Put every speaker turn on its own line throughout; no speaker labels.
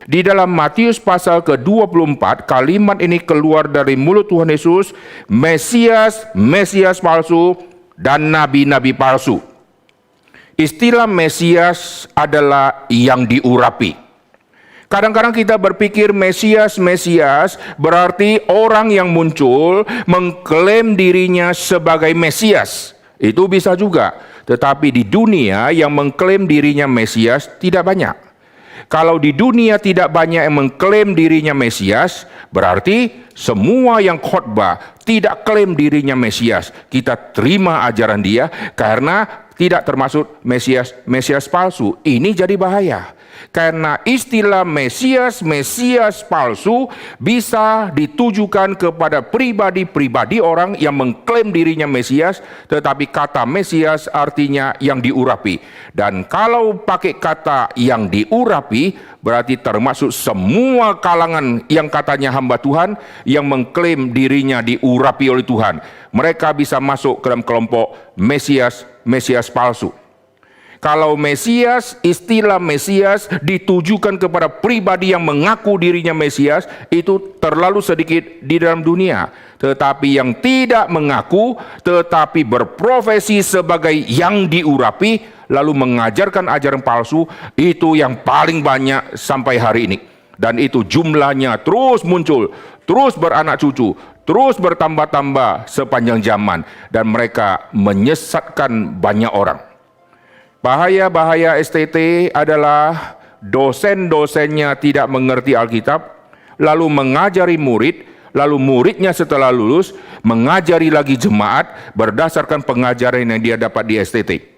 Di dalam Matius pasal ke-24, kalimat ini keluar dari mulut Tuhan Yesus, Mesias, Mesias palsu, dan nabi-nabi palsu. Istilah Mesias adalah yang diurapi. Kadang-kadang kita berpikir Mesias berarti orang yang muncul mengklaim dirinya sebagai Mesias. Itu bisa juga. Tetapi di dunia yang mengklaim dirinya Mesias tidak banyak. Kalau di dunia tidak banyak yang mengklaim dirinya Mesias, berarti semua yang khotbah tidak klaim dirinya Mesias. Kita terima ajaran dia karena tidak termasuk Mesias palsu. Ini jadi bahaya. Karena istilah Mesias palsu bisa ditujukan kepada pribadi-pribadi orang yang mengklaim dirinya Mesias, tetapi kata Mesias artinya yang diurapi. Dan kalau pakai kata yang diurapi, berarti termasuk semua kalangan yang katanya hamba Tuhan yang mengklaim dirinya diurapi oleh Tuhan. Mereka bisa masuk ke dalam kelompok Mesias palsu. Kalau istilah Mesias ditujukan kepada pribadi yang mengaku dirinya Mesias, itu terlalu sedikit di dalam dunia. Tetapi yang tidak mengaku, tetapi berprofesi sebagai yang diurapi, lalu mengajarkan ajaran palsu, itu yang paling banyak sampai hari ini. Dan itu jumlahnya terus muncul, terus beranak cucu, terus bertambah-tambah sepanjang zaman. Dan mereka menyesatkan banyak orang. Bahaya-bahaya STT adalah dosen-dosennya tidak mengerti Alkitab, lalu mengajari murid, lalu muridnya setelah lulus mengajari lagi jemaat berdasarkan pengajaran yang dia dapat di STT.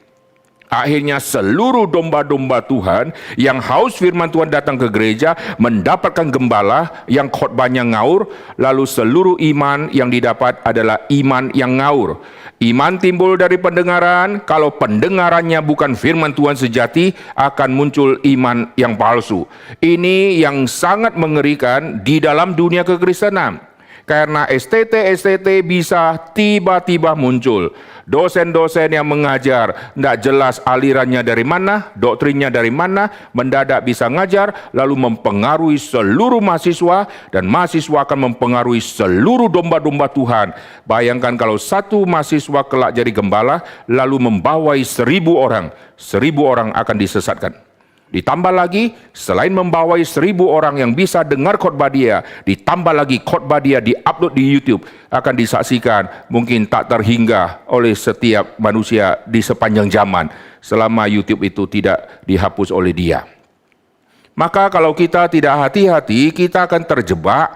Akhirnya seluruh domba-domba Tuhan yang haus firman Tuhan datang ke gereja mendapatkan gembala yang khotbahnya ngaur, lalu seluruh iman yang didapat adalah iman yang ngaur. Iman timbul dari pendengaran, kalau pendengarannya bukan firman Tuhan sejati, akan muncul iman yang palsu. Ini yang sangat mengerikan di dalam dunia kekristenan. Karena STT bisa tiba-tiba muncul. Dosen-dosen yang mengajar, tidak jelas alirannya dari mana, doktrinnya dari mana, mendadak bisa ngajar, lalu mempengaruhi seluruh mahasiswa, dan mahasiswa akan mempengaruhi seluruh domba-domba Tuhan. Bayangkan kalau satu mahasiswa kelak jadi gembala, lalu membawai 1.000 orang, 1.000 orang akan disesatkan. Ditambah lagi, selain membawai 1.000 orang yang bisa dengar khotbah dia, ditambah lagi khotbah dia di-upload di YouTube, akan disaksikan mungkin tak terhingga oleh setiap manusia di sepanjang zaman, selama YouTube itu tidak dihapus oleh dia. Maka kalau kita tidak hati-hati, kita akan terjebak.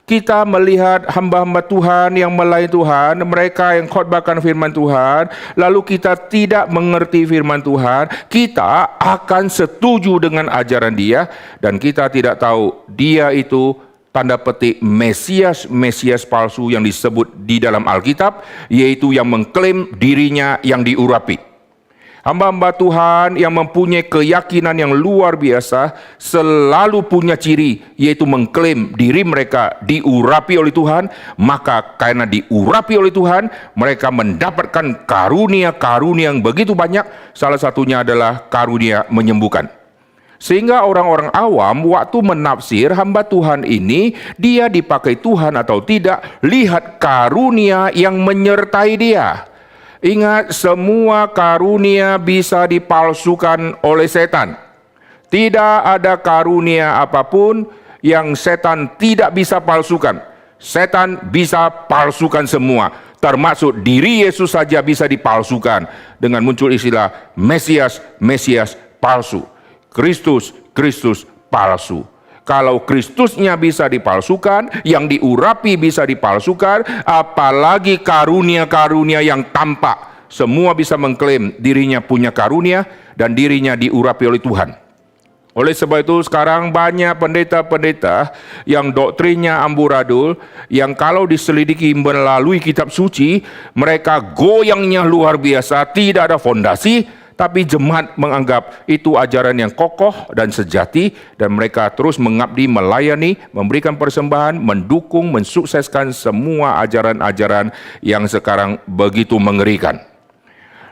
Kita melihat hamba-hamba Tuhan yang melayani Tuhan, mereka yang khotbahkan firman Tuhan, lalu kita tidak mengerti firman Tuhan, kita akan setuju dengan ajaran dia, dan kita tidak tahu dia itu tanda petik Mesias palsu yang disebut di dalam Alkitab, yaitu yang mengklaim dirinya yang diurapi. Hamba-hamba Tuhan yang mempunyai keyakinan yang luar biasa selalu punya ciri, yaitu mengklaim diri mereka diurapi oleh Tuhan. Maka karena diurapi oleh Tuhan, mereka mendapatkan karunia-karunia yang begitu banyak. Salah satunya adalah karunia menyembuhkan. Sehingga orang-orang awam waktu menafsir hamba Tuhan ini, dia dipakai Tuhan atau tidak, lihat karunia yang menyertai dia. Ingat, semua karunia bisa dipalsukan oleh setan. Tidak ada karunia apapun yang setan tidak bisa palsukan. Setan bisa palsukan semua, termasuk diri Yesus saja bisa dipalsukan dengan muncul istilah Mesias palsu. Kristus palsu. Kalau Kristusnya bisa dipalsukan, yang diurapi bisa dipalsukan, apalagi karunia-karunia yang tampak. Semua bisa mengklaim dirinya punya karunia dan dirinya diurapi oleh Tuhan. Oleh sebab itu sekarang banyak pendeta-pendeta yang doktrinnya amburadul, yang kalau diselidiki melalui kitab suci, mereka goyangnya luar biasa, tidak ada fondasi. Tapi jemaat menganggap itu ajaran yang kokoh dan sejati, dan mereka terus mengabdi, melayani, memberikan persembahan, mendukung, mensukseskan semua ajaran-ajaran yang sekarang begitu mengerikan.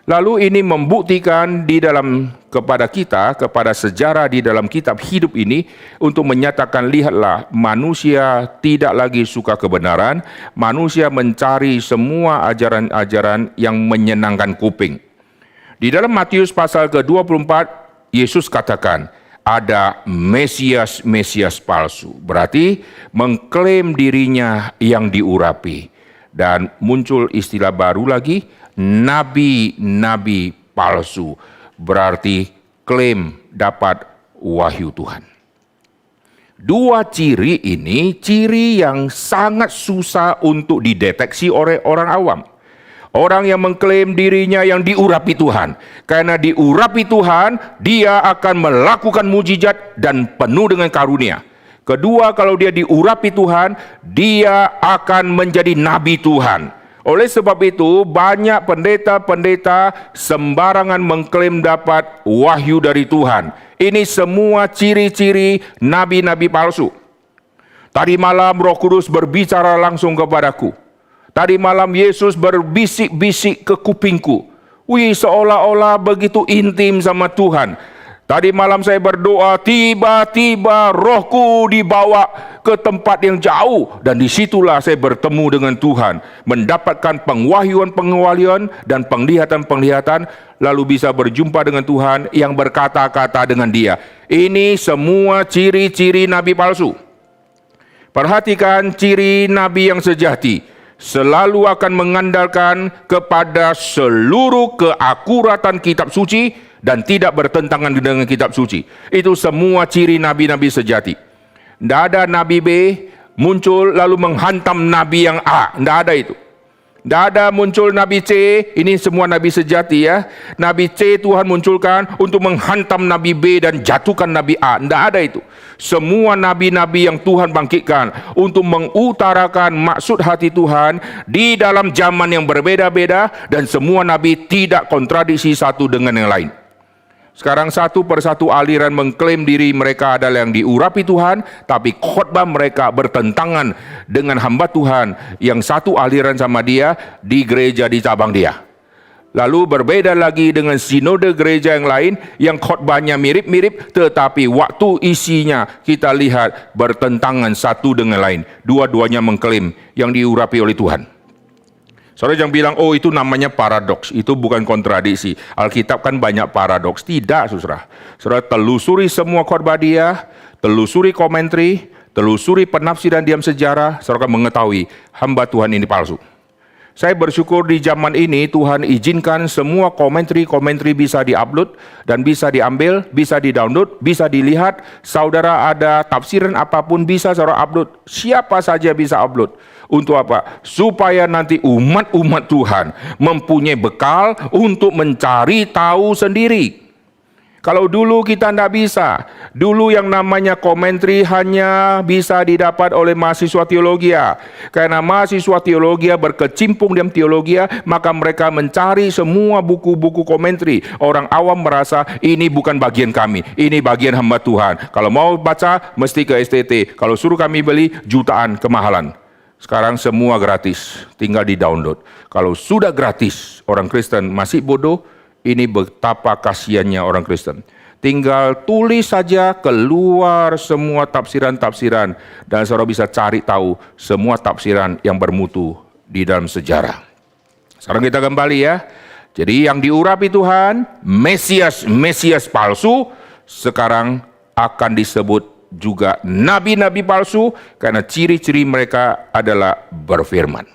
Lalu ini membuktikan di dalam kepada kita, kepada sejarah di dalam kitab hidup ini untuk menyatakan, lihatlah, manusia tidak lagi suka kebenaran, manusia mencari semua ajaran-ajaran yang menyenangkan kuping. Di dalam Matius pasal ke-24, Yesus katakan, ada Mesias palsu. Berarti mengklaim dirinya yang diurapi. Dan muncul istilah baru lagi, nabi-nabi palsu. Berarti klaim dapat wahyu Tuhan. Dua ciri ini ciri yang sangat susah untuk dideteksi oleh orang awam. Orang yang mengklaim dirinya yang diurapi Tuhan. Karena diurapi Tuhan, dia akan melakukan mujizat dan penuh dengan karunia. Kedua, kalau dia diurapi Tuhan, dia akan menjadi nabi Tuhan. Oleh sebab itu, banyak pendeta-pendeta sembarangan mengklaim dapat wahyu dari Tuhan. Ini semua ciri-ciri nabi-nabi palsu. Tadi malam Roh Kudus berbicara langsung kepadaku. Tadi malam Yesus berbisik-bisik ke kupingku. Wih, seolah-olah begitu intim sama Tuhan. Tadi malam saya berdoa, tiba-tiba rohku dibawa ke tempat yang jauh. Dan disitulah saya bertemu dengan Tuhan. Mendapatkan pengwahyuan-pengwahyuan dan penglihatan-penglihatan. Lalu bisa berjumpa dengan Tuhan yang berkata-kata dengan dia. Ini semua ciri-ciri nabi palsu. Perhatikan ciri nabi yang sejati. Selalu akan mengandalkan kepada seluruh keakuratan kitab suci dan tidak bertentangan dengan kitab suci. Itu semua ciri nabi-nabi sejati. Tidak ada nabi B muncul lalu menghantam nabi yang A. Tidak ada itu. Tidak ada muncul nabi C, ini semua nabi sejati ya. Nabi C Tuhan munculkan untuk menghantam nabi B dan jatuhkan nabi A. Tidak ada itu. Semua nabi-nabi yang Tuhan bangkitkan untuk mengutarakan maksud hati Tuhan di dalam zaman yang berbeda-beda dan semua nabi tidak kontradiksi satu dengan yang lain. Sekarang satu persatu aliran mengklaim diri mereka adalah yang diurapi Tuhan, tapi khotbah mereka bertentangan dengan hamba Tuhan yang satu aliran sama dia di gereja di cabang dia. Lalu berbeda lagi dengan sinode gereja yang lain yang khotbahnya mirip-mirip tetapi waktu isinya kita lihat bertentangan satu dengan lain. Dua-duanya mengklaim yang diurapi oleh Tuhan. Saudara jangan bilang, oh itu namanya paradoks. Itu bukan kontradiksi. Alkitab kan banyak paradoks. Tidak, saudara. Saudara telusuri semua khotbah dia, telusuri komentari, telusuri penafsiran diam sejarah, saudara akan mengetahui hamba Tuhan ini palsu. Saya bersyukur di zaman ini Tuhan izinkan semua komentari bisa diupload dan bisa diambil, bisa didownload, bisa dilihat. Saudara ada tafsiran apapun bisa saudara upload. Siapa saja bisa upload. Untuk apa? Supaya nanti umat-umat Tuhan mempunyai bekal untuk mencari tahu sendiri. Kalau dulu kita tidak bisa. Dulu yang namanya komentari hanya bisa didapat oleh mahasiswa teologi. Karena mahasiswa teologi berkecimpung dalam teologi, maka mereka mencari semua buku-buku komentari. Orang awam merasa ini bukan bagian kami, ini bagian hamba Tuhan. Kalau mau baca, mesti ke STT. Kalau suruh kami beli, jutaan kemahalan. Sekarang semua gratis, tinggal di-download. Kalau sudah gratis, orang Kristen masih bodoh. Ini betapa kasihannya orang Kristen. Tinggal tulis saja keluar semua tafsiran-tafsiran dan saudara bisa cari tahu semua tafsiran yang bermutu di dalam sejarah. Sekarang kita kembali ya. Jadi yang diurapi Tuhan, Mesias palsu, sekarang akan disebut juga nabi-nabi palsu karena ciri-ciri mereka adalah berfirman.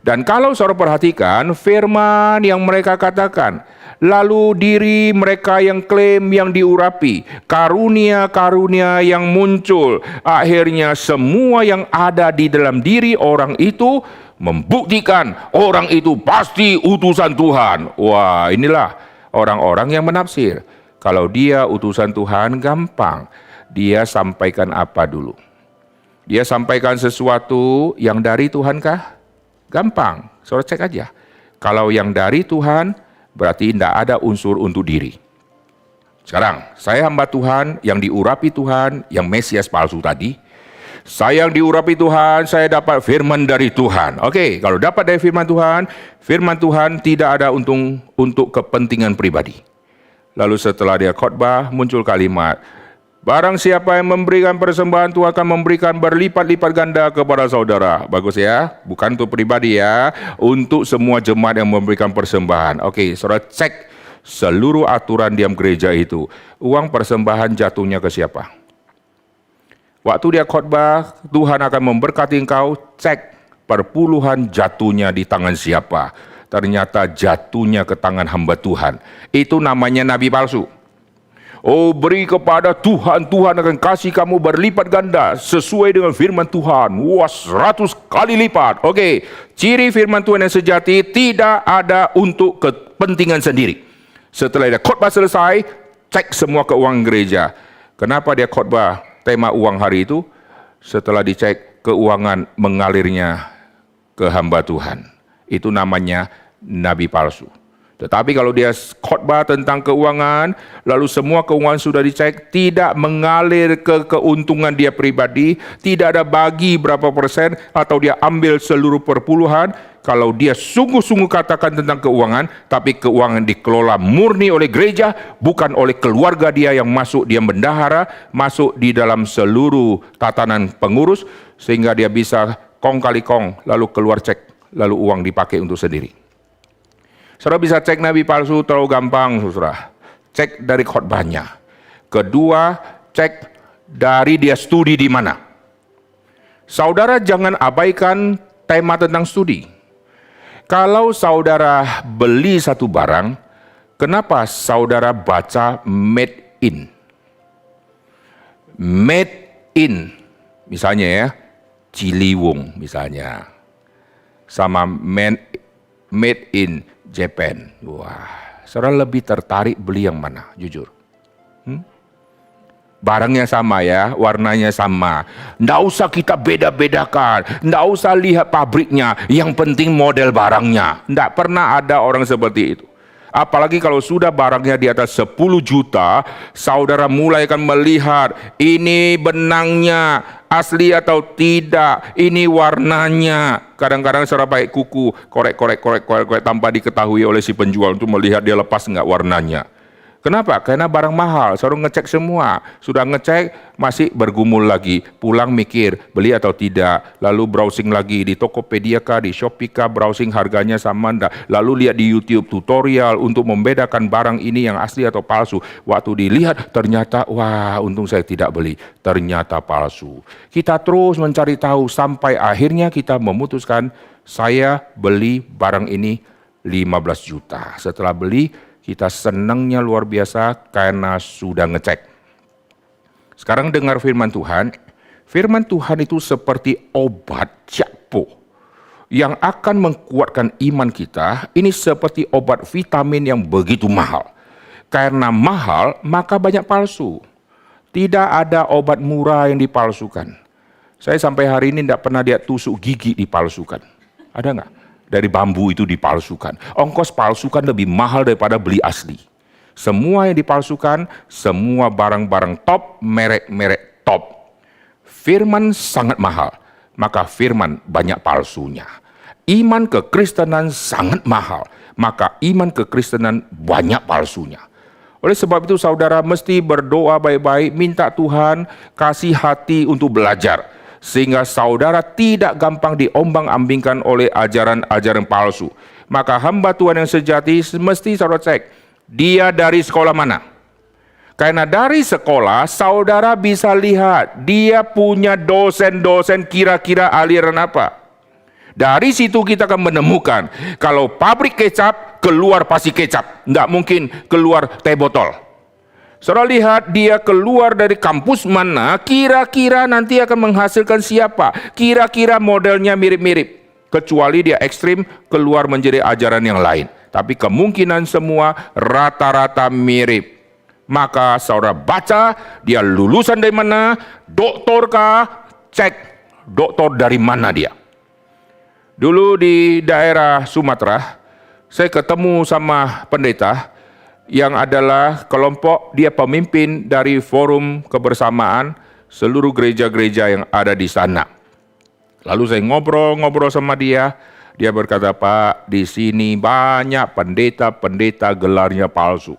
Dan kalau saudara perhatikan firman yang mereka katakan, lalu diri mereka yang klaim yang diurapi, karunia-karunia yang muncul, akhirnya semua yang ada di dalam diri orang itu membuktikan orang itu pasti utusan Tuhan. Wah, inilah orang-orang yang menafsir. Kalau dia utusan Tuhan gampang. Dia sampaikan apa dulu? Dia sampaikan sesuatu yang dari Tuhan kah? Gampang, saudara cek aja. Kalau yang dari Tuhan, berarti tidak ada unsur untuk diri. Sekarang, saya hamba Tuhan, yang diurapi Tuhan, yang Mesias palsu tadi. Saya yang diurapi Tuhan, saya dapat firman dari Tuhan. Oke, kalau dapat dari firman Tuhan tidak ada untuk kepentingan pribadi. Lalu setelah dia khotbah, muncul kalimat, barang siapa yang memberikan persembahan, Tuhan akan memberikan berlipat-lipat ganda kepada saudara. Bagus ya, bukan untuk pribadi ya, untuk semua jemaat yang memberikan persembahan. Oke, saudara cek seluruh aturan diam gereja itu. Uang persembahan jatuhnya ke siapa? Waktu dia khotbah, Tuhan akan memberkati engkau, cek perpuluhan jatuhnya di tangan siapa. Ternyata jatuhnya ke tangan hamba Tuhan. Itu namanya nabi palsu. Oh, beri kepada Tuhan, Tuhan akan kasih kamu berlipat ganda sesuai dengan firman Tuhan. Wah, 100 kali lipat. Oke, ciri firman Tuhan yang sejati tidak ada untuk kepentingan sendiri. Setelah dia khotbah selesai, cek semua keuangan gereja. Kenapa dia khotbah tema uang hari itu? Setelah dicek keuangan mengalirnya ke hamba Tuhan. Itu namanya nabi palsu. Tetapi kalau dia khotbah tentang keuangan, lalu semua keuangan sudah dicek, tidak mengalir ke keuntungan dia pribadi, tidak ada bagi berapa persen, atau dia ambil seluruh perpuluhan, kalau dia sungguh-sungguh katakan tentang keuangan, tapi keuangan dikelola murni oleh gereja, bukan oleh keluarga dia yang masuk, dia bendahara, masuk di dalam seluruh tatanan pengurus, sehingga dia bisa kong kali kong, lalu keluar cek, lalu uang dipakai untuk sendiri. Saudara bisa cek nabi palsu terlalu gampang, saudara. Cek dari khotbahnya. Kedua, cek dari dia studi di mana. Saudara jangan abaikan tema tentang studi. Kalau saudara beli satu barang, kenapa saudara baca made in? Made in, misalnya ya, Ciliwung misalnya. Sama made in Japan. Wah, saudara lebih tertarik beli yang mana? Jujur. Barangnya sama ya, warnanya sama. Nggak usah kita beda-bedakan. Nggak usah lihat pabriknya. Yang penting model barangnya. Nggak pernah ada orang seperti itu. Apalagi kalau sudah barangnya di atas 10 juta, saudara mulai akan melihat ini benangnya asli atau tidak, ini warnanya. Kadang-kadang saudara pakai kuku, korek tanpa diketahui oleh si penjual untuk melihat dia lepas enggak warnanya. Kenapa? Karena barang mahal, saudara ngecek semua. Sudah ngecek, masih bergumul lagi. Pulang mikir, beli atau tidak. Lalu browsing lagi di Tokopedia kah, di Shopee kah, browsing harganya sama enggak. Lalu lihat di YouTube tutorial untuk membedakan barang ini yang asli atau palsu. Waktu dilihat, ternyata, wah untung saya tidak beli. Ternyata palsu. Kita terus mencari tahu sampai akhirnya kita memutuskan, saya beli barang ini 15 juta. Setelah beli, kita senangnya luar biasa karena sudah ngecek. Sekarang dengar firman Tuhan. Firman Tuhan itu seperti obat jakpo yang akan menguatkan iman kita. Ini seperti obat vitamin yang begitu mahal. Karena mahal, maka banyak palsu. Tidak ada obat murah yang dipalsukan. Saya sampai hari ini tidak pernah lihat tusuk gigi dipalsukan. Ada nggak? Dari bambu itu dipalsukan. Ongkos palsukan lebih mahal daripada beli asli. Semua yang dipalsukan, semua barang-barang top, merek-merek top. Firman sangat mahal, maka firman banyak palsunya. Iman kekristenan sangat mahal, maka iman kekristenan banyak palsunya. Oleh sebab itu saudara mesti berdoa baik-baik, minta Tuhan kasih hati untuk belajar. Sehingga saudara tidak gampang diombang-ambingkan oleh ajaran-ajaran palsu. Maka hamba Tuhan yang sejati mesti saudara cek, dia dari sekolah mana? Karena dari sekolah saudara bisa lihat, dia punya dosen-dosen kira-kira aliran apa. Dari situ kita akan menemukan, kalau pabrik kecap, keluar pasti kecap. Tidak mungkin keluar teh botol. Saudara lihat dia keluar dari kampus mana, kira-kira nanti akan menghasilkan siapa. Kira-kira modelnya mirip-mirip. Kecuali dia ekstrim, keluar menjadi ajaran yang lain. Tapi kemungkinan semua rata-rata mirip. Maka saudara baca, dia lulusan dari mana, doktor kah, cek doktor dari mana dia. Dulu di daerah Sumatera, saya ketemu sama pendeta, yang adalah kelompok dia pemimpin dari forum kebersamaan seluruh gereja-gereja yang ada di sana. Lalu saya ngobrol-ngobrol sama dia. Dia berkata, Pak, di sini banyak pendeta-pendeta gelarnya palsu.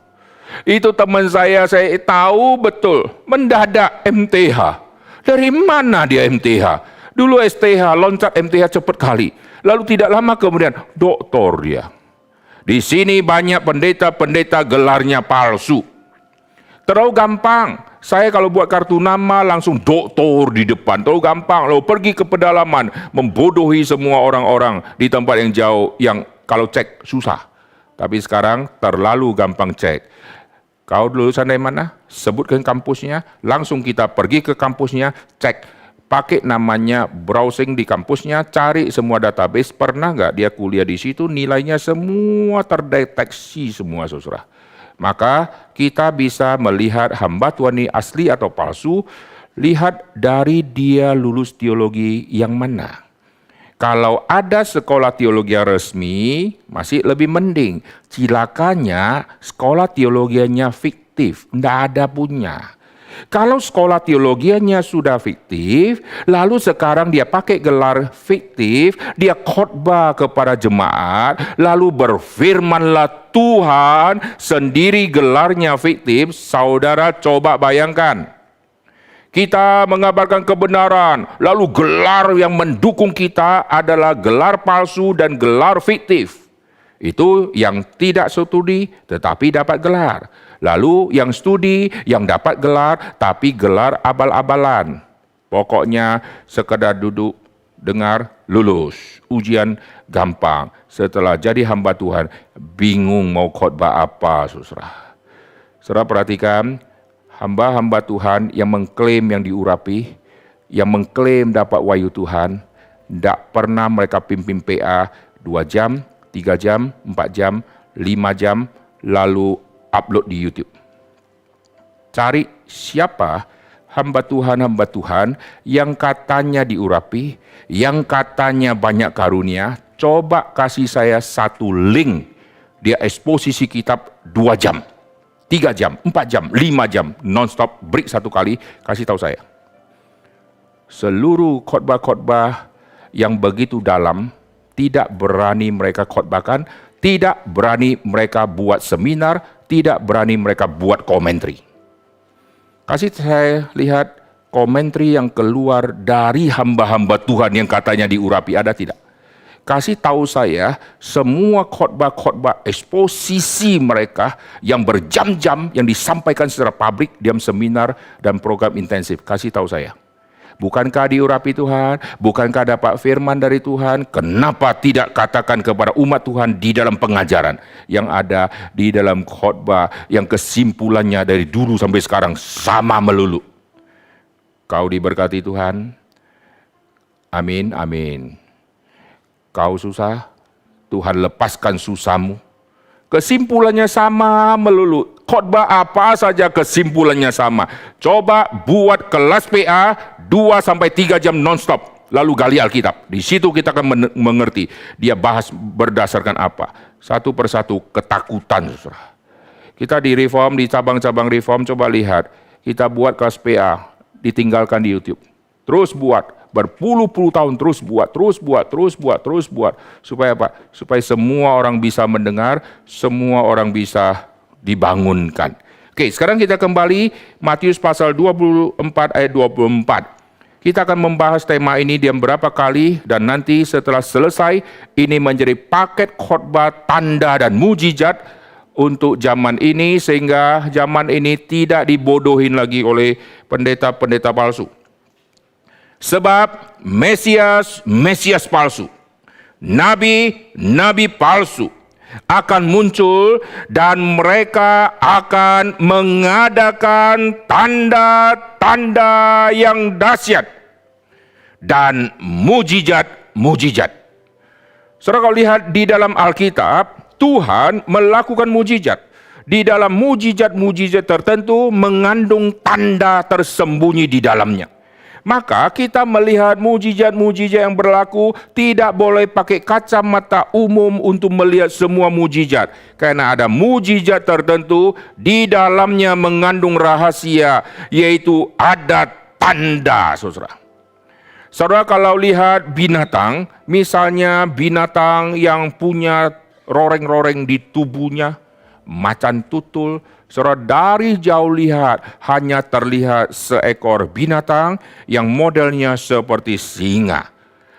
Itu teman saya tahu betul, mendadak MTH. Dari mana dia MTH? Dulu STH, loncat MTH cepat kali. Lalu tidak lama kemudian, doktor dia. Di sini banyak pendeta-pendeta gelarnya palsu. Terlalu gampang. Saya kalau buat kartu nama langsung doktor di depan. Terlalu gampang. Lalu pergi ke pedalaman. Membodohi semua orang-orang di tempat yang jauh. Yang kalau cek susah. Tapi sekarang terlalu gampang cek. Kau lulusan dari mana? Sebutkan kampusnya. Langsung kita pergi ke kampusnya. Cek. Pakai namanya browsing di kampusnya. Cari semua database. Pernah nggak dia kuliah di situ? Nilainya semua terdeteksi semua, saudara. Maka kita bisa melihat hamba Tuhan ini asli atau palsu, lihat dari dia lulus teologi yang mana. Kalau ada sekolah teologi yang resmi, masih lebih mending. Cilakanya sekolah teologianya fiktif, tidak ada punya. Kalau sekolah teologianya sudah fiktif, lalu sekarang dia pakai gelar fiktif, dia khotbah kepada jemaat, lalu berfirmanlah Tuhan sendiri gelarnya fiktif, saudara coba bayangkan. Kita mengabarkan kebenaran, lalu gelar yang mendukung kita adalah gelar palsu dan gelar fiktif. Itu yang tidak studi tetapi dapat gelar. Lalu yang studi, yang dapat gelar, tapi gelar abal-abalan. Pokoknya sekedar duduk, dengar, lulus. Ujian gampang. Setelah jadi hamba Tuhan, bingung mau khotbah apa, saudara. Saudara perhatikan, hamba-hamba Tuhan yang mengklaim yang diurapi, yang mengklaim dapat wahyu Tuhan, tidak pernah mereka pimpin PA 2 jam, 3 jam, 4 jam, 5 jam, lalu upload di YouTube. Cari siapa hamba Tuhan yang katanya diurapi, yang katanya banyak karunia. Coba kasih saya satu link. Dia eksposisi kitab 2 jam, 3 jam, 4 jam, 5 jam, non-stop, break 1 kali, kasih tahu saya. Seluruh khotbah-khotbah yang begitu dalam, tidak berani mereka khotbahkan, tidak berani mereka buat seminar, tidak berani mereka buat komentari. Kasih saya lihat komentari yang keluar dari hamba-hamba Tuhan yang katanya diurapi, ada tidak? Kasih tahu saya semua khotbah-khotbah eksposisi mereka yang berjam-jam yang disampaikan secara publik, diam seminar dan program intensif. Kasih tahu saya. Bukankah diurapi Tuhan? Bukankah dapat firman dari Tuhan? Kenapa tidak katakan kepada umat Tuhan di dalam pengajaran yang ada di dalam khotbah yang kesimpulannya dari dulu sampai sekarang sama melulu? Kau diberkati Tuhan. Amin, amin. Kau susah, Tuhan lepaskan susahmu. Kesimpulannya sama melulu. Khotbah apa saja kesimpulannya sama. Coba buat kelas PA 2-3 jam non-stop. Lalu gali Alkitab. Di situ kita akan mengerti. Dia bahas berdasarkan apa. Satu persatu ketakutan. Saudara. Kita di Reform, di cabang-cabang Reform, coba lihat. Kita buat kelas PA. Ditinggalkan di YouTube. Terus buat. Berpuluh-puluh tahun terus buat. Supaya apa? Supaya semua orang bisa mendengar, semua orang bisa dibangunkan. Oke, sekarang kita kembali Matius pasal 24 ayat 24. Kita akan membahas tema ini diam berapa kali dan nanti setelah selesai ini menjadi paket khotbah tanda dan mujizat untuk zaman ini sehingga zaman ini tidak dibodohin lagi oleh pendeta-pendeta palsu. Sebab Mesias palsu, nabi palsu akan muncul dan mereka akan mengadakan tanda-tanda yang dahsyat dan mujizat-mujizat. Saudara kalau lihat di dalam Alkitab, Tuhan melakukan mujizat. Di dalam mujizat-mujizat tertentu mengandung tanda tersembunyi di dalamnya. Maka kita melihat mujizat-mujizat yang berlaku tidak boleh pakai kacamata umum untuk melihat semua mujizat. Karena ada mujizat tertentu di dalamnya mengandung rahasia, yaitu adat tanda, saudara. Saudara kalau lihat binatang, misalnya binatang yang punya roreng-roreng di tubuhnya, macan tutul, saudara dari jauh lihat hanya terlihat seekor binatang yang modelnya seperti singa.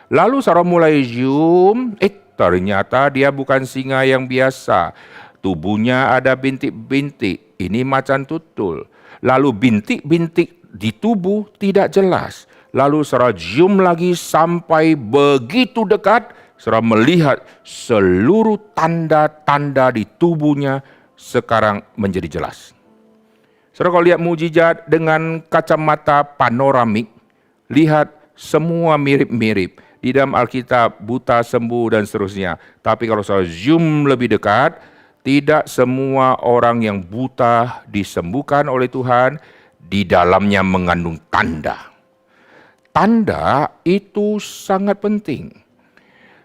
Lalu saudara mulai zoom, ternyata dia bukan singa yang biasa. Tubuhnya ada bintik-bintik, ini macan tutul. Lalu bintik-bintik di tubuh tidak jelas. Lalu saudara zoom lagi sampai begitu dekat, saudara melihat seluruh tanda-tanda di tubuhnya sekarang menjadi jelas. Saudara kalau lihat mujizat dengan kacamata panoramik, lihat semua mirip-mirip. Di dalam Alkitab buta sembuh dan seterusnya. Tapi kalau saudara zoom lebih dekat, tidak semua orang yang buta disembuhkan oleh Tuhan, di dalamnya mengandung tanda. Tanda itu sangat penting.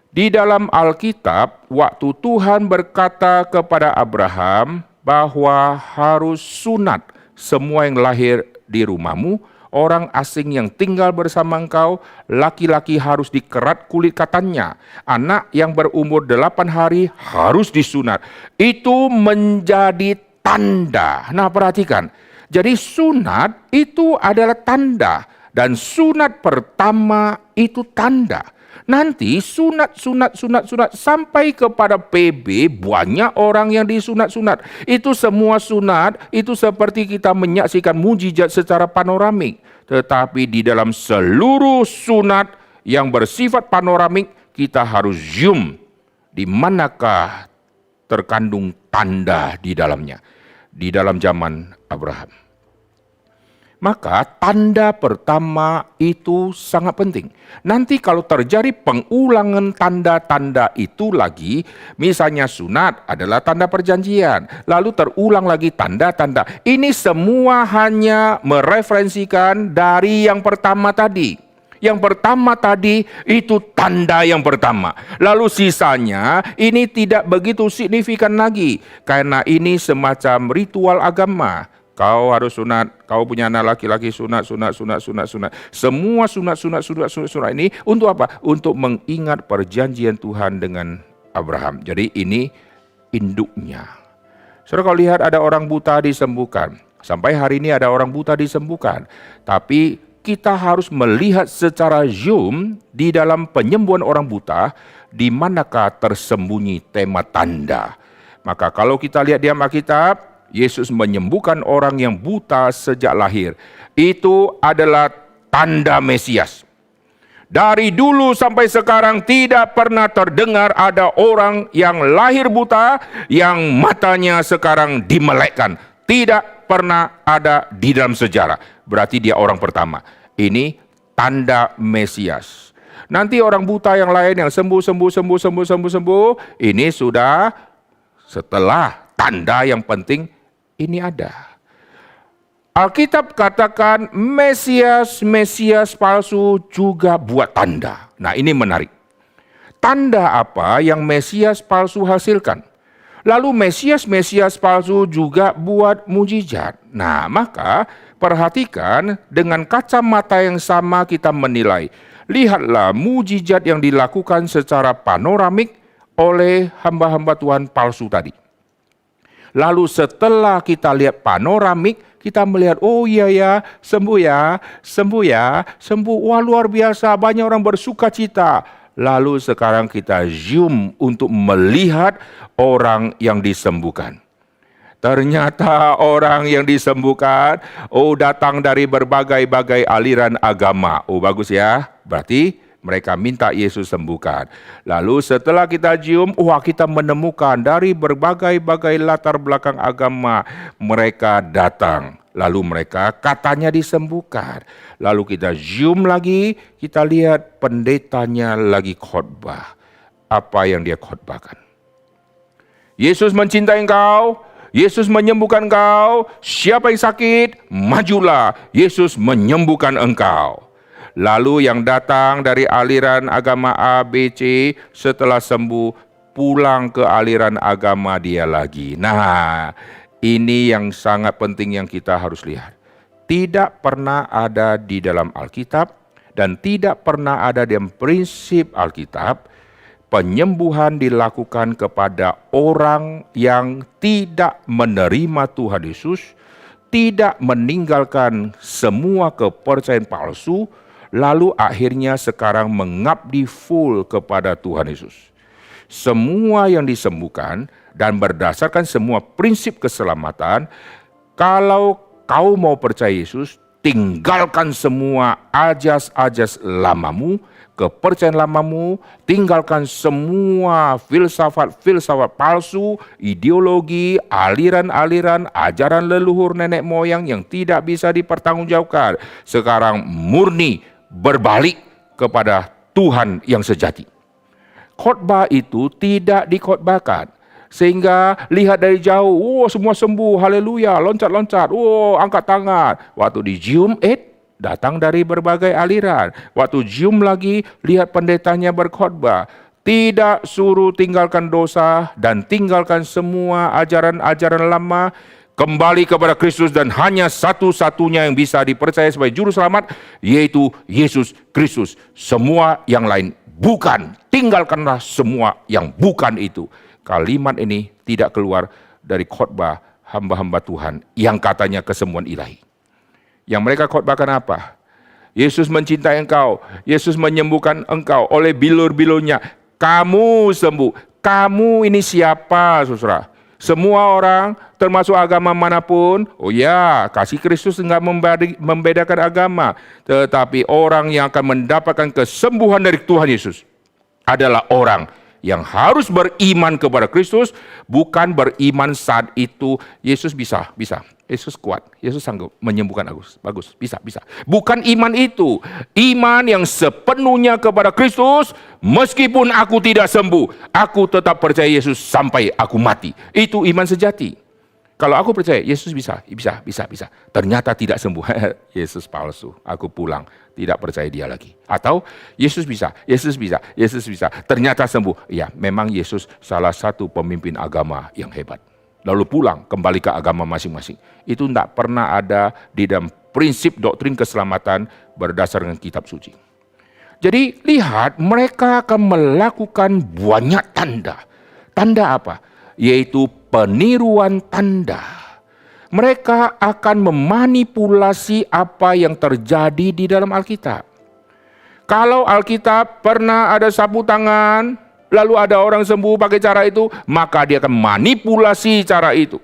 Di dalam Alkitab, waktu Tuhan berkata kepada Abraham bahwa harus sunat semua yang lahir di rumahmu, orang asing yang tinggal bersama engkau, laki-laki harus dikerat kulit katanya. Anak yang berumur 8 hari harus disunat. Itu menjadi tanda. Nah perhatikan, jadi sunat itu adalah tanda. Dan sunat pertama itu tanda. Nanti sunat sampai kepada PB, banyak orang yang disunat-sunat. Itu semua sunat, itu seperti kita menyaksikan mujizat secara panoramik. Tetapi di dalam seluruh sunat yang bersifat panoramik, kita harus zoom. Di manakah terkandung tanda di dalamnya? Di dalam zaman Abraham. Maka tanda pertama itu sangat penting. Nanti kalau terjadi pengulangan tanda-tanda itu lagi, misalnya sunat adalah tanda perjanjian, lalu terulang lagi tanda-tanda. Ini semua hanya mereferensikan dari yang pertama tadi. Yang pertama tadi itu tanda yang pertama. Lalu sisanya ini tidak begitu signifikan lagi. Karena ini semacam ritual agama. Kau harus sunat, kau punya anak laki-laki sunat. Semua sunat ini untuk apa? Untuk mengingat perjanjian Tuhan dengan Abraham. Jadi ini induknya. Saudara kalau lihat ada orang buta disembuhkan. Sampai hari ini ada orang buta disembuhkan. Tapi kita harus melihat secara zoom di dalam penyembuhan orang buta, di manakah tersembunyi tema tanda. Maka kalau kita lihat di Alkitab, Yesus menyembuhkan orang yang buta sejak lahir. Itu adalah tanda Mesias. Dari dulu sampai sekarang tidak pernah terdengar ada orang yang lahir buta, yang matanya sekarang dimelekkan. Tidak pernah ada di dalam sejarah. Berarti dia orang pertama. Ini tanda Mesias. Nanti orang buta yang lain yang sembuh. Ini sudah setelah tanda yang penting ini ada. Alkitab katakan Mesias palsu juga buat tanda. Nah ini menarik. Tanda apa yang Mesias palsu hasilkan? Lalu Mesias palsu juga buat mujizat. Nah maka perhatikan dengan kacamata yang sama kita menilai. Lihatlah mujizat yang dilakukan secara panoramik oleh hamba-hamba Tuhan palsu tadi. Lalu setelah kita lihat panoramik, kita melihat, oh iya ya, sembuh. Wah luar biasa, banyak orang bersuka cita. Lalu sekarang kita zoom untuk melihat orang yang disembuhkan. Ternyata orang yang disembuhkan, datang dari berbagai-bagai aliran agama. Oh bagus ya, berarti mereka minta Yesus sembuhkan. Lalu setelah kita zoom, kita menemukan dari berbagai-bagai latar belakang agama mereka datang. Lalu mereka katanya disembuhkan. Lalu kita zoom lagi, kita lihat pendetanya lagi khotbah. Apa yang dia khotbahkan? Yesus mencintai engkau, Yesus menyembuhkan engkau. Siapa yang sakit? Majulah, Yesus menyembuhkan engkau. Lalu yang datang dari aliran agama A, B, C, setelah sembuh, pulang ke aliran agama dia lagi. Nah, ini yang sangat penting yang kita harus lihat. tidak pernah ada di dalam Alkitab dan tidak pernah ada dalam prinsip Alkitab penyembuhan dilakukan kepada orang yang tidak menerima Tuhan Yesus, tidak meninggalkan semua kepercayaan palsu, lalu akhirnya sekarang mengabdi full kepada Tuhan Yesus. Semua yang disembuhkan dan berdasarkan semua prinsip keselamatan, kalau kau mau percaya Yesus, tinggalkan semua ajas-ajas lamamu, kepercayaan lamamu, tinggalkan semua filsafat-filsafat palsu, ideologi, aliran-aliran, ajaran leluhur nenek moyang yang tidak bisa dipertanggungjawabkan. Sekarang murni berbalik kepada Tuhan yang sejati. Khotbah itu tidak dikhotbahkan sehingga lihat dari jauh, semua sembuh, haleluya, loncat-loncat, angkat tangan. Waktu di Zoom datang dari berbagai aliran. Waktu Zoom lagi, lihat pendetanya berkhotbah. Tidak suruh tinggalkan dosa dan tinggalkan semua ajaran-ajaran lama. Kembali kepada Kristus dan hanya satu-satunya yang bisa dipercaya sebagai juru selamat, yaitu Yesus Kristus. Semua yang lain bukan. Tinggalkanlah semua yang bukan itu. Kalimat ini tidak keluar dari khotbah hamba-hamba Tuhan yang katanya kesembuhan ilahi. Yang mereka khotbahkan apa? Yesus mencintai engkau. Yesus menyembuhkan engkau oleh bilur-bilurnya. Kamu sembuh. Kamu ini siapa, saudara? Semua orang, termasuk agama manapun, kasih Kristus enggak membedakan agama. Tetapi orang yang akan mendapatkan kesembuhan dari Tuhan Yesus adalah orang yang harus beriman kepada Kristus, bukan beriman saat itu Yesus bisa. Yesus kuat, Yesus sanggup menyembuhkan aku. Bagus, bisa. Bukan iman itu. Iman yang sepenuhnya kepada Kristus, meskipun aku tidak sembuh, aku tetap percaya Yesus sampai aku mati. Itu iman sejati. Kalau aku percaya Yesus bisa. Ternyata tidak sembuh. Yesus palsu, aku pulang. Tidak percaya dia lagi. Atau Yesus bisa. Ternyata sembuh. Ya, memang Yesus salah satu pemimpin agama yang hebat. Lalu pulang, kembali ke agama masing-masing. Itu tidak pernah ada di dalam prinsip doktrin keselamatan berdasarkan kitab suci. Jadi lihat, mereka akan melakukan banyak tanda. Tanda apa? Yaitu peniruan tanda. Mereka akan memanipulasi apa yang terjadi di dalam Alkitab. Kalau Alkitab pernah ada sapu tangan, lalu ada orang sembuh pakai cara itu, maka dia akan manipulasi cara itu.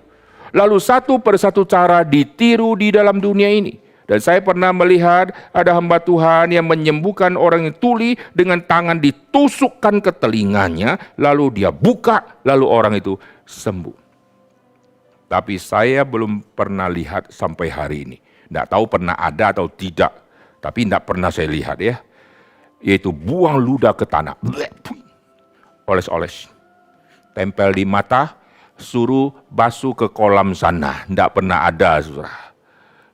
Lalu satu persatu cara ditiru di dalam dunia ini. Dan saya pernah melihat ada hamba Tuhan yang menyembuhkan orang yang tuli dengan tangan ditusukkan ke telinganya, lalu dia buka, lalu orang itu sembuh. Tapi saya belum pernah lihat sampai hari ini. Tidak tahu pernah ada atau tidak, tapi tidak pernah saya lihat ya. Yaitu buang ludah ke tanah. Oles-oles. Tempel di mata, suruh basuh ke kolam sana. Tidak pernah ada, saudara.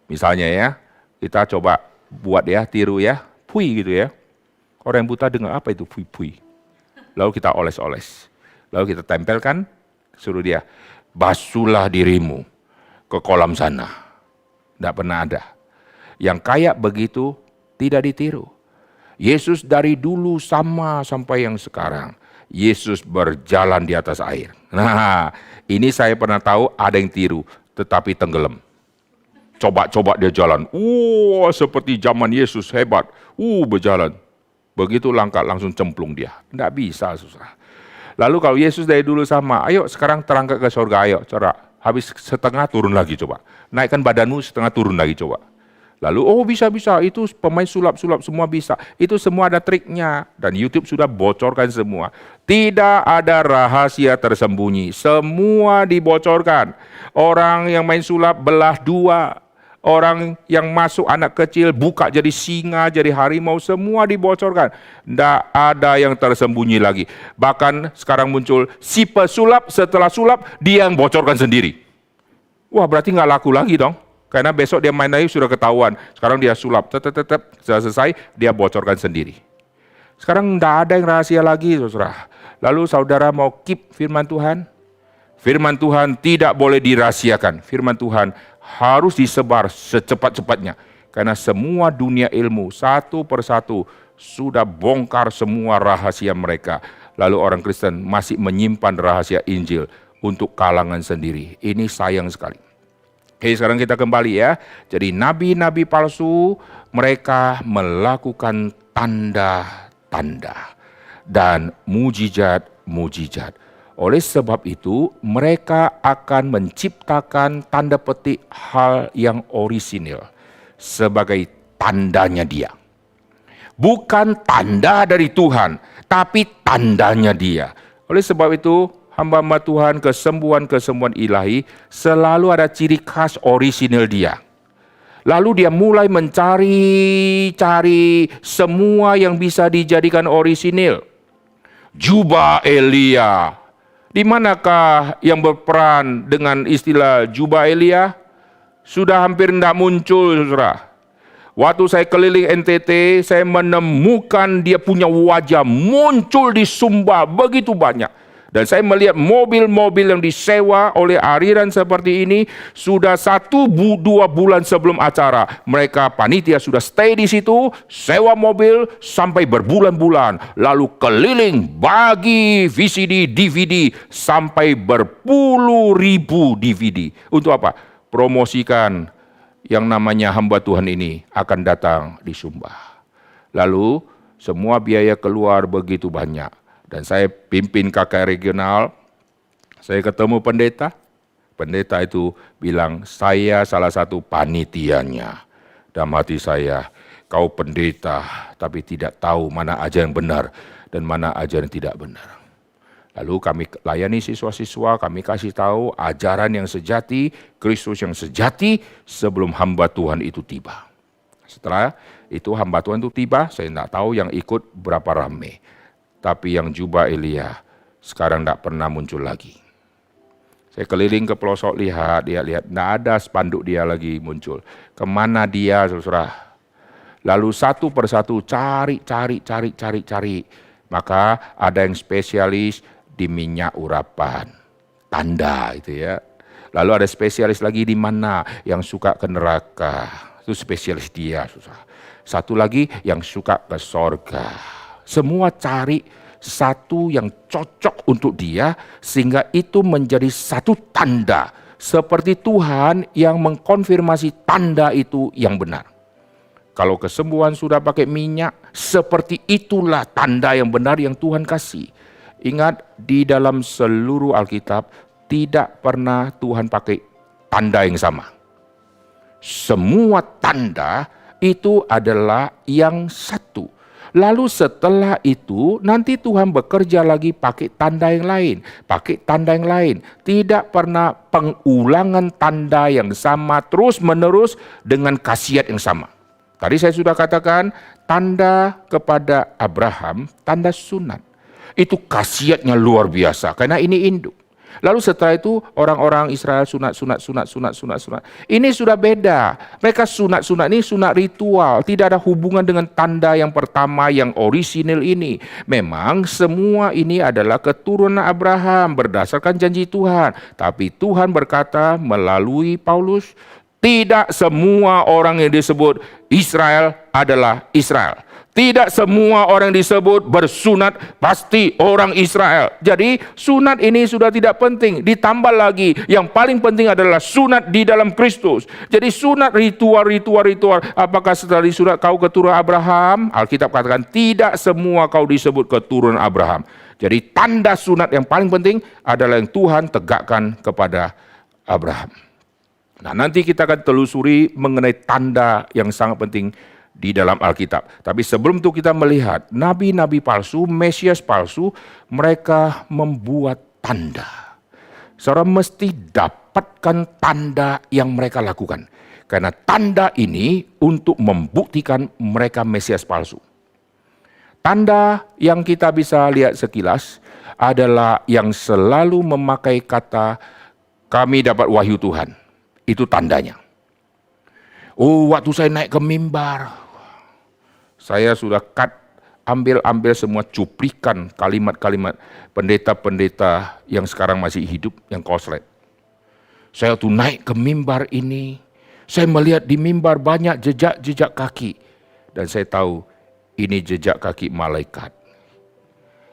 Misalnya ya, kita coba buat ya, tiru ya, pui gitu ya. Orang yang buta dengar apa itu pui-pui. Lalu kita oles-oles. Lalu kita tempelkan, suruh dia, basuhlah dirimu ke kolam sana. Tidak pernah ada. Yang kayak begitu tidak ditiru. Yesus dari dulu sama sampai yang sekarang. Yesus berjalan di atas air. Nah, ini saya pernah tahu ada yang tiru, tetapi tenggelam. Coba-coba dia jalan. Seperti zaman Yesus hebat. Berjalan. Begitu langkah langsung cemplung dia. Tidak bisa, susah. Lalu kalau Yesus dari dulu sama, ayo sekarang terangkat ke surga, ayo coba. Habis setengah turun lagi coba. Naikkan badanmu setengah turun lagi coba. Lalu bisa, itu pemain sulap-sulap semua bisa. Itu semua ada triknya. Dan YouTube sudah bocorkan semua. Tidak ada rahasia tersembunyi. Semua dibocorkan. Orang yang main sulap belah dua. Orang yang masuk anak kecil buka jadi singa, jadi harimau, semua dibocorkan. Tidak ada yang tersembunyi lagi. Bahkan sekarang muncul si pesulap, setelah sulap dia yang bocorkan sendiri. Wah, berarti nggak laku lagi dong. Karena besok dia main lagi sudah ketahuan. Sekarang dia sulap, sudah selesai, dia bocorkan sendiri. Sekarang tidak ada yang rahasia lagi, saudara. Lalu saudara mau keep firman Tuhan? Firman Tuhan tidak boleh dirahasiakan. Firman Tuhan harus disebar secepat-cepatnya. Karena semua dunia ilmu satu persatu sudah bongkar semua rahasia mereka. Lalu orang Kristen masih menyimpan rahasia Injil untuk kalangan sendiri. Ini sayang sekali. Oke, sekarang kita kembali ya. Jadi nabi-nabi palsu mereka melakukan tanda-tanda dan mujizat-mujizat. Oleh sebab itu mereka akan menciptakan tanda petik hal yang orisinil sebagai tandanya dia. Bukan tanda dari Tuhan, tapi tandanya dia. Oleh sebab itu, hamba-hamba Tuhan, kesembuhan-kesembuhan ilahi selalu ada ciri khas orisinil dia. Lalu dia mulai mencari-cari semua yang bisa dijadikan orisinil. Jubah Elia. Di manakah yang berperan dengan istilah jubah Elia? Sudah hampir tidak muncul, saudara. Waktu saya keliling NTT, saya menemukan dia punya wajah muncul di Sumba begitu banyak. Dan saya melihat mobil-mobil yang disewa oleh aliran seperti ini sudah 1-2 bulan sebelum acara. Mereka panitia sudah stay di situ, sewa mobil sampai berbulan-bulan. Lalu keliling bagi VCD, DVD sampai berpuluh ribu DVD. Untuk apa? Promosikan yang namanya hamba Tuhan ini akan datang di Sumba. Lalu semua biaya keluar begitu banyak. Dan saya pimpin KKR regional, saya ketemu pendeta. Pendeta itu bilang, saya salah satu panitianya. Dalam hati saya, kau pendeta tapi tidak tahu mana aja yang benar dan mana aja yang tidak benar. Lalu kami layani siswa-siswa, kami kasih tahu ajaran yang sejati, Kristus yang sejati sebelum hamba Tuhan itu tiba. Setelah itu hamba Tuhan itu tiba, saya tidak tahu yang ikut berapa ramai. Tapi yang jubah Elia sekarang tidak pernah muncul lagi. Saya keliling ke pelosok lihat, tidak ada spanduk dia lagi muncul. Kemana dia, saudara? Lalu satu persatu cari. Maka ada yang spesialis di minyak urapan, tanda itu ya. Lalu ada spesialis lagi di mana yang suka ke neraka, itu spesialis dia. Satu lagi yang suka ke sorga. Semua cari satu yang cocok untuk dia sehingga itu menjadi satu tanda. Seperti Tuhan yang mengkonfirmasi tanda itu yang benar. Kalau kesembuhan sudah pakai minyak, seperti itulah tanda yang benar yang Tuhan kasih. Ingat, di dalam seluruh Alkitab tidak pernah Tuhan pakai tanda yang sama. Semua tanda itu adalah yang satu. Lalu setelah itu nanti Tuhan bekerja lagi pakai tanda yang lain. Tidak pernah pengulangan tanda yang sama terus menerus dengan khasiat yang sama. Tadi saya sudah katakan tanda kepada Abraham, tanda sunat. Itu khasiatnya luar biasa karena ini induk. Lalu setelah itu orang-orang Israel sunat. Ini sudah beda. Mereka sunat ini sunat ritual. Tidak ada hubungan dengan tanda yang pertama yang orisinil ini. Memang semua ini adalah keturunan Abraham berdasarkan janji Tuhan. Tapi Tuhan berkata melalui Paulus, tidak semua orang yang disebut Israel adalah Israel. Tidak semua orang disebut bersunat pasti orang Israel. Jadi sunat ini sudah tidak penting. Ditambah lagi yang paling penting adalah sunat di dalam Kristus. Jadi sunat ritual. Apakah setelah disunat kau keturunan Abraham? Alkitab katakan tidak semua kau disebut keturunan Abraham. Jadi tanda sunat yang paling penting adalah yang Tuhan tegakkan kepada Abraham. Nah, nanti kita akan telusuri mengenai tanda yang sangat penting di dalam Alkitab. Tapi sebelum itu kita melihat nabi-nabi palsu, Mesias palsu, mereka membuat tanda. Saudara mesti dapatkan tanda yang mereka lakukan. Karena tanda ini untuk membuktikan mereka Mesias palsu. Tanda yang kita bisa lihat sekilas adalah yang selalu memakai kata kami dapat wahyu Tuhan. Itu tandanya. Oh, waktu saya naik ke mimbar, saya sudah ambil semua cuplikan kalimat-kalimat pendeta-pendeta yang sekarang masih hidup, yang koslet. Saya tuh naik ke mimbar ini, saya melihat di mimbar banyak jejak-jejak kaki. Dan saya tahu ini jejak kaki malaikat.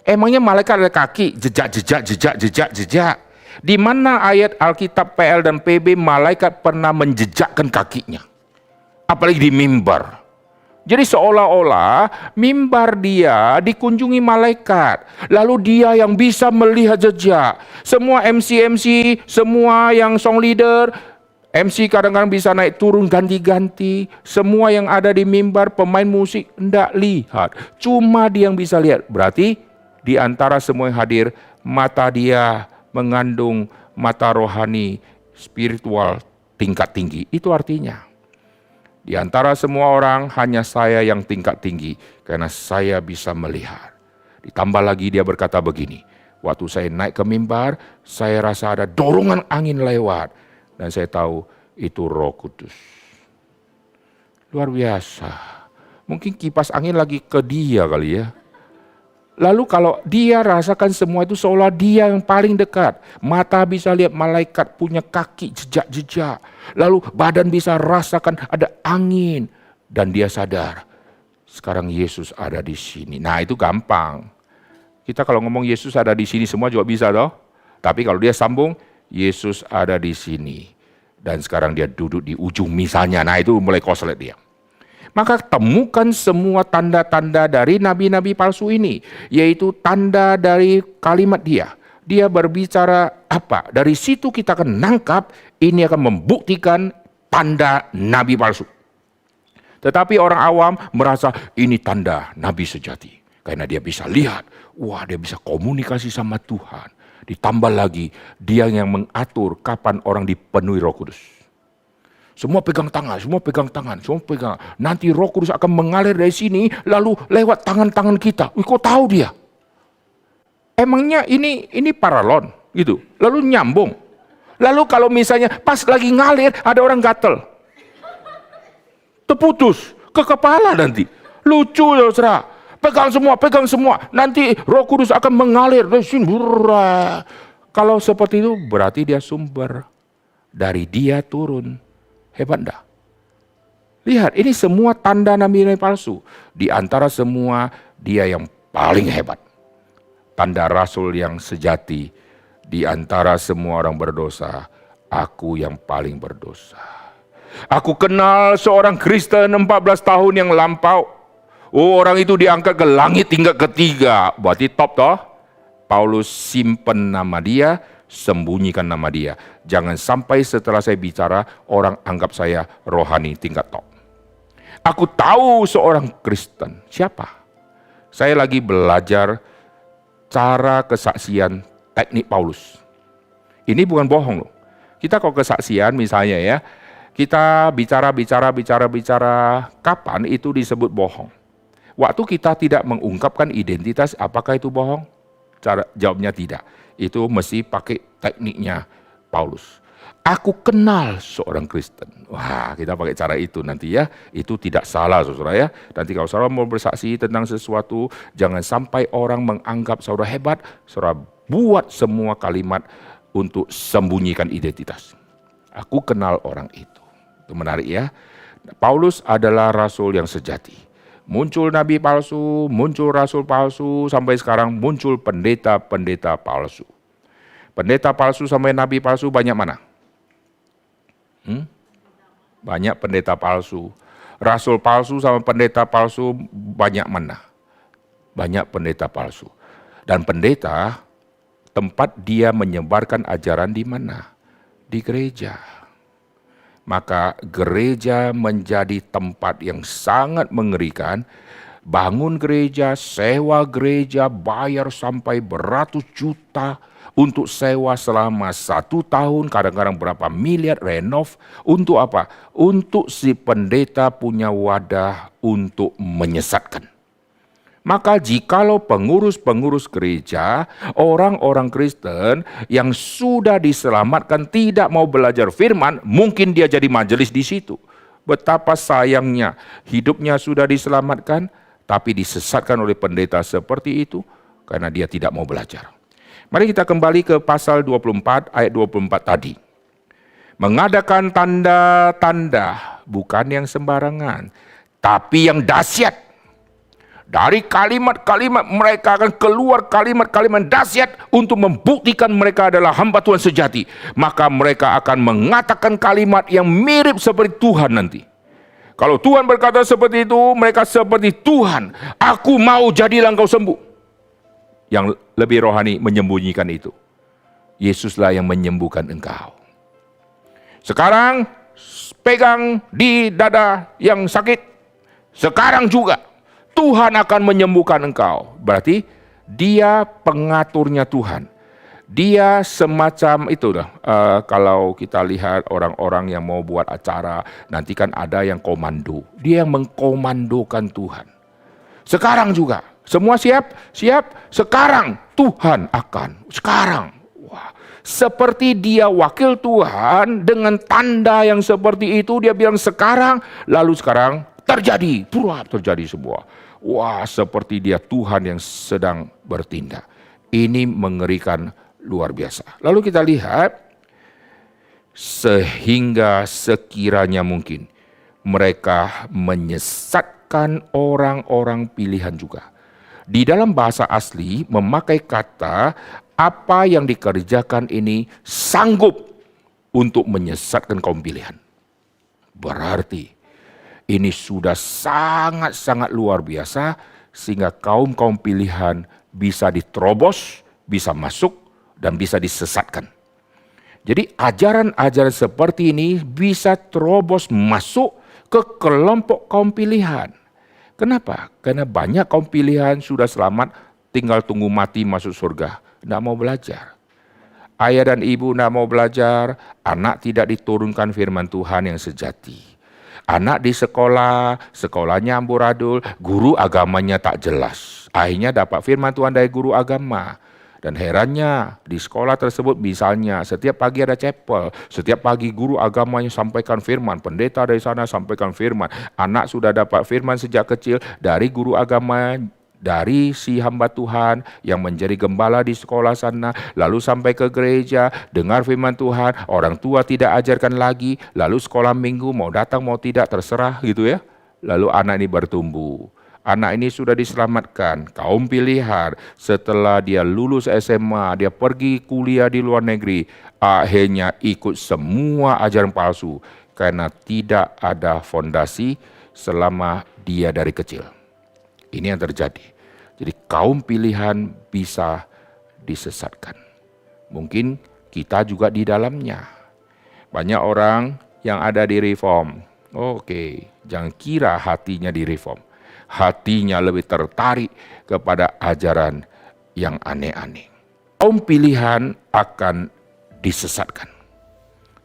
Emangnya malaikat ada kaki? Jejak. Di mana ayat Alkitab PL dan PB malaikat pernah menjejakkan kakinya? Apalagi di mimbar. Jadi seolah-olah mimbar dia dikunjungi malaikat. Lalu dia yang bisa melihat jejak. Semua MC, semua yang song leader, MC kadang-kadang bisa naik turun ganti-ganti. Semua yang ada di mimbar, pemain musik, tidak lihat. Cuma dia yang bisa lihat. Berarti di antara semua yang hadir, mata dia mengandung mata rohani, spiritual, tingkat tinggi. Itu artinya. Di antara semua orang, hanya saya yang tingkat tinggi, karena saya bisa melihat. Ditambah lagi dia berkata begini, waktu saya naik ke mimbar, saya rasa ada dorongan angin lewat. Dan saya tahu itu Roh Kudus. Luar biasa. Mungkin kipas angin lagi ke dia kali ya. Lalu kalau dia rasakan semua itu seolah dia yang paling dekat. Mata bisa lihat malaikat punya kaki jejak-jejak. Lalu badan bisa rasakan ada angin. Dan dia sadar, sekarang Yesus ada di sini. Nah itu gampang. Kita kalau ngomong Yesus ada di sini semua juga bisa toh. Tapi kalau dia sambung, Yesus ada di sini. Dan sekarang dia duduk di ujung misalnya. Nah itu mulai koslet dia. Maka temukan semua tanda-tanda dari nabi-nabi palsu ini. Yaitu tanda dari kalimat dia. Dia berbicara apa? Dari situ kita akan nangkap, ini akan membuktikan tanda nabi palsu. Tetapi orang awam merasa ini tanda nabi sejati. Karena dia bisa lihat, wah dia bisa komunikasi sama Tuhan. Ditambah lagi, dia yang mengatur kapan orang dipenuhi Roh Kudus. Semua pegang tangan. Nanti Roh Kudus akan mengalir dari sini, lalu lewat tangan-tangan kita. Wih, kok tahu dia? Emangnya ini paralon gitu. Lalu nyambung. Lalu kalau misalnya pas lagi ngalir ada orang gatel. Terputus ke kepala nanti. Lucu saudara. Pegang semua. Nanti Roh Kudus akan mengalir dari sini. Kalau seperti itu berarti dia sumber. Dari dia turun. Hebat enggak? Lihat, ini semua tanda nabi-nabi palsu. Di antara semua, dia yang paling hebat. Tanda rasul yang sejati. Di antara semua orang berdosa, aku yang paling berdosa. Aku kenal seorang Kristen 14 tahun yang lampau. Oh, orang itu diangkat ke langit tingkat ketiga. Berarti top toh. Paulus simpen nama dia, sembunyikan nama dia. Jangan sampai setelah saya bicara, orang anggap saya rohani tingkat top. Aku tahu seorang Kristen. Siapa? Saya lagi belajar cara kesaksian teknik Paulus. Ini bukan bohong loh. Kita kalau kesaksian misalnya ya, kita bicara, kapan itu disebut bohong? Waktu kita tidak mengungkapkan identitas, apakah itu bohong? Jawabnya tidak. Itu mesti pakai tekniknya Paulus. Aku kenal seorang Kristen. Wah, kita pakai cara itu nanti ya. Itu tidak salah saudara ya. Nanti kalau saudara mau bersaksi tentang sesuatu, jangan sampai orang menganggap saudara hebat. Saudara buat semua kalimat untuk sembunyikan identitas. Aku kenal orang itu. Itu menarik ya. Paulus adalah rasul yang sejati. Muncul nabi palsu, muncul rasul palsu, sampai sekarang muncul pendeta-pendeta palsu. Pendeta palsu sampai nabi palsu banyak mana? Banyak pendeta palsu. Rasul palsu sama pendeta palsu banyak mana? Banyak pendeta palsu. Dan pendeta, tempat dia menyebarkan ajaran di mana? Di gereja. Maka gereja menjadi tempat yang sangat mengerikan. Bangun gereja, sewa gereja, bayar sampai beratus juta untuk sewa selama 1 tahun, kadang-kadang berapa miliar, renov. Untuk apa? Untuk si pendeta punya wadah untuk menyesatkan. Maka jikalau pengurus-pengurus gereja, orang-orang Kristen yang sudah diselamatkan tidak mau belajar firman, mungkin dia jadi majelis di situ. Betapa sayangnya hidupnya sudah diselamatkan, tapi disesatkan oleh pendeta seperti itu karena dia tidak mau belajar. Mari kita kembali ke pasal 24 ayat 24 tadi. mengadakan tanda-tanda, bukan yang sembarangan, tapi yang dahsyat. Dari kalimat-kalimat mereka akan keluar kalimat-kalimat dahsyat untuk membuktikan mereka adalah hamba Tuhan sejati. Maka mereka akan mengatakan kalimat yang mirip seperti Tuhan nanti. Kalau Tuhan berkata seperti itu, mereka seperti Tuhan, aku mau jadilah engkau sembuh. Yang lebih rohani menyembunyikan itu. Yesuslah yang menyembuhkan engkau. Sekarang pegang di dada yang sakit. Sekarang juga Tuhan akan menyembuhkan engkau. Berarti dia pengaturnya Tuhan. Dia semacam itu dah. Kalau kita lihat orang-orang yang mau buat acara, nanti kan ada yang komando. Dia yang mengkomandokan Tuhan. Sekarang juga, semua siap? Siap? Sekarang Tuhan akan. Sekarang. Wah, seperti dia wakil Tuhan dengan tanda yang seperti itu, dia bilang sekarang, lalu sekarang terjadi. Pura terjadi semua. Wah, seperti dia Tuhan yang sedang bertindak. Ini mengerikan luar biasa. Lalu kita lihat, sehingga sekiranya mungkin mereka menyesatkan orang-orang pilihan juga. Di dalam bahasa asli memakai kata apa yang dikerjakan ini sanggup untuk menyesatkan kaum pilihan. Berarti ini sudah sangat-sangat luar biasa sehingga kaum-kaum pilihan bisa diterobos, bisa masuk, dan bisa disesatkan. Jadi ajaran-ajaran seperti ini bisa terobos masuk ke kelompok kaum pilihan. Kenapa? Karena banyak kaum pilihan sudah selamat, tinggal tunggu mati masuk surga. Tidak mau belajar. Ayah dan ibu tidak mau belajar, anak tidak diturunkan firman Tuhan yang sejati. Anak di sekolah, sekolahnya amburadul, guru agamanya tak jelas. Akhirnya dapat firman Tuhan dari guru agama. Dan herannya di sekolah tersebut misalnya setiap pagi ada chapel, setiap pagi guru agamanya sampaikan firman, pendeta dari sana sampaikan firman. Anak sudah dapat firman sejak kecil dari guru agama, dari si hamba Tuhan yang menjadi gembala di sekolah sana, lalu sampai ke gereja, dengar firman Tuhan, orang tua tidak ajarkan lagi, lalu sekolah minggu mau datang mau tidak terserah gitu ya. Lalu anak ini bertumbuh. Anak ini sudah diselamatkan, kaum pilihan, setelah dia lulus SMA, dia pergi kuliah di luar negeri, akhirnya ikut semua ajaran palsu, karena tidak ada fondasi selama dia dari kecil. Ini yang terjadi. Jadi kaum pilihan bisa disesatkan. Mungkin kita juga di dalamnya. Banyak orang yang ada di reform. Oke, jangan kira hatinya di reform. Hatinya lebih tertarik kepada ajaran yang aneh-aneh. Kaum pilihan akan disesatkan.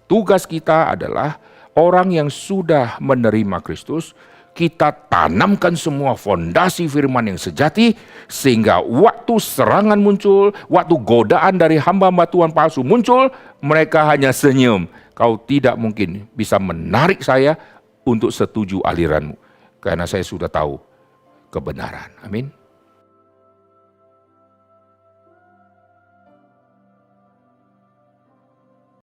Tugas kita adalah orang yang sudah menerima Kristus, kita tanamkan semua fondasi firman yang sejati, sehingga waktu serangan muncul, waktu godaan dari hamba-hamba Tuhan palsu muncul, mereka hanya senyum. Kau tidak mungkin bisa menarik saya untuk setuju aliranmu, karena saya sudah tahu kebenaran. Amin.